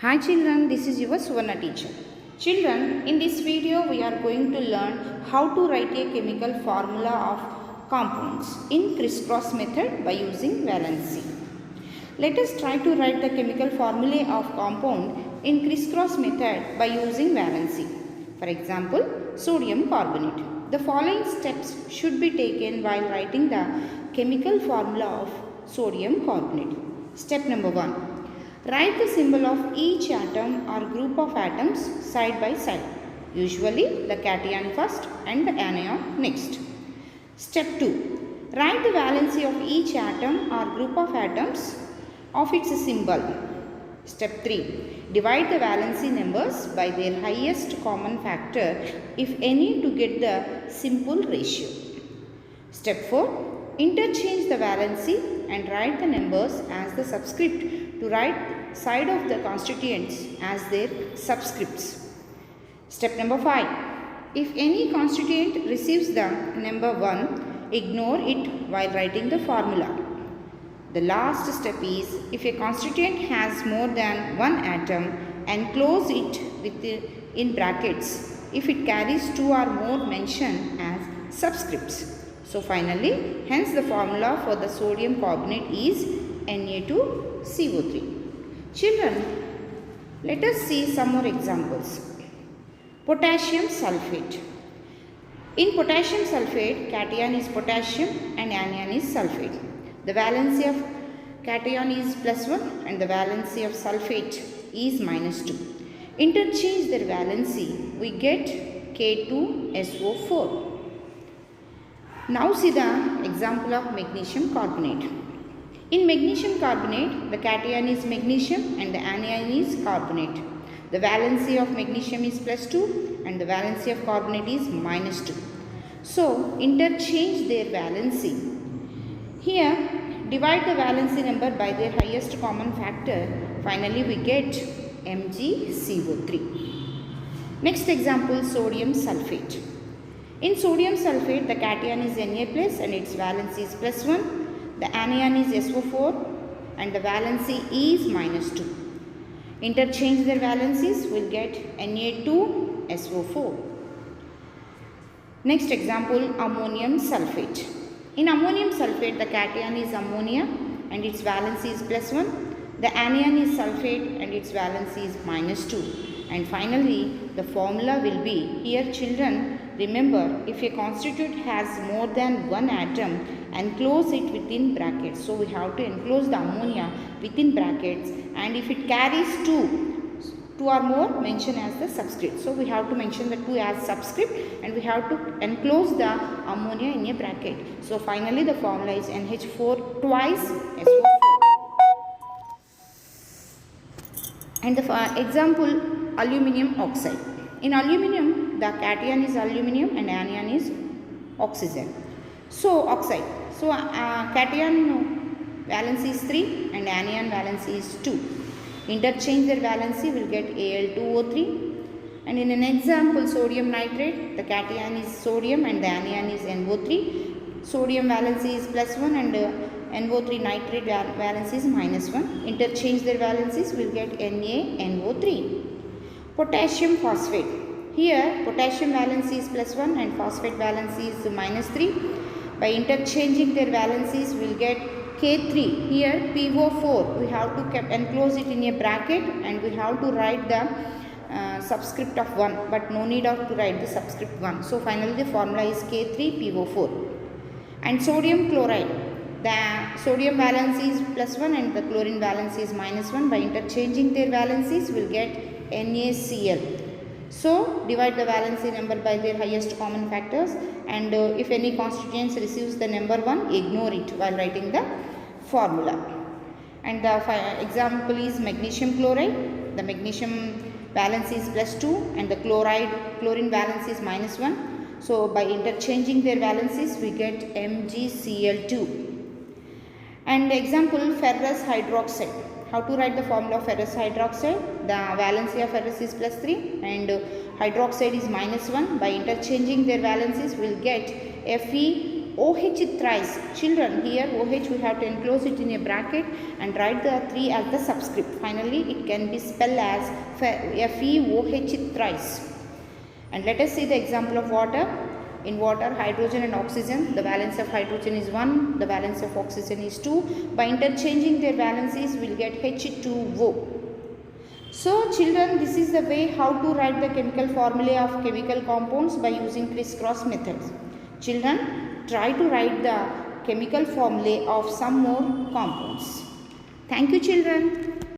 Hi children, this is your Suvarna teacher. Children, in this video we are going to learn how to write a chemical formula of compounds in crisscross method by using valency. Let us try to write the chemical formulae of compound in crisscross method by using valency. For example, sodium carbonate. The following steps should be taken while writing the chemical formula of sodium carbonate. Step number 1. Write the symbol of each atom or group of atoms side by side. Usually the cation first and the anion next. Step 2. Write the valency of each atom or group of atoms of its symbol. Step 3. Divide the valency numbers by their highest common factor if any to get the simple ratio. Step 4. Interchange the valency and write the numbers as the subscript to right side of the constituents as their subscripts. Step number 5. If any constituent receives the number 1, ignore it while writing the formula. The last step is if a constituent has more than one atom, enclose it in brackets if it carries 2 or more mention as subscripts. So finally, hence the formula for the sodium carbonate is Na2CO3. Children, let us see some more examples. Potassium sulfate. In potassium sulfate, cation is potassium and anion is sulfate. The valency of cation is +1 and the valency of sulfate is -2. Interchange their valency, we get K2SO4. Now see the example of magnesium carbonate. In magnesium carbonate, the cation is magnesium and the anion is carbonate. The valency of magnesium is +2 and the valency of carbonate is -2. So, interchange their valency. Here, divide the valency number by their highest common factor. Finally, we get MgCO3. Next example, sodium sulfate. In sodium sulfate, the cation is Na plus and its valency is +1. The anion is SO4 and the valency is -2. Interchange their valencies, we will get Na2SO4. Next example, ammonium sulfate. In ammonium sulfate, the cation is ammonia and its valency is +1. The anion is sulfate and its valency is -2. And finally, the formula will be, here children, remember, if a constituent has more than one atom, enclose it within brackets. So, we have to enclose the ammonia within brackets, and if it carries 2 or more, mention as the subscript. So, we have to mention the 2 as subscript and we have to enclose the ammonia in a bracket. So, finally, the formula is NH4 twice SO4. And the example, aluminium oxide. In aluminium, the cation is aluminium and anion is oxygen. So, oxide. So, cation valency is 3 and anion valency is 2. Interchange their valency, will get Al2O3. And in an example, sodium nitrate, the cation is sodium and the anion is NO3. Sodium valency is +1 and NO3 nitrate valency is -1. Interchange their valencies, will get NaNO3. Potassium phosphate. Here, potassium valency is +1 and phosphate valency is -3. By interchanging their valencies, we will get K3. Here, PO4. We have to enclose it in a bracket and we have to write the subscript of 1, but no need of to write the subscript 1. So, finally, the formula is K3PO4. And sodium chloride. The sodium valency is +1 and the chlorine valency is -1. By interchanging their valencies, we will get NaCl. So, divide the valency number by their highest common factors, and if any constituents receives the number 1, ignore it while writing the formula. And the example is magnesium chloride. The magnesium valency is +2 and the chlorine valency is -1. So, by interchanging their valencies, we get MgCl2. And example, ferrous hydroxide. How to write the formula of ferrous hydroxide? The valency of ferrous is +3 and hydroxide is -1. By interchanging their valencies, we will get Fe OH thrice. Children, here OH we have to enclose it in a bracket and write the 3 as the subscript. Finally, it can be spelled as FeOH thrice. And let us see the example of water. In water, hydrogen and oxygen, the valence of hydrogen is 1, the valence of oxygen is 2. By interchanging their valencies, we will get H2O. So children, this is the way how to write the chemical formulae of chemical compounds by using crisscross methods. Children, try to write the chemical formulae of some more compounds. Thank you, children.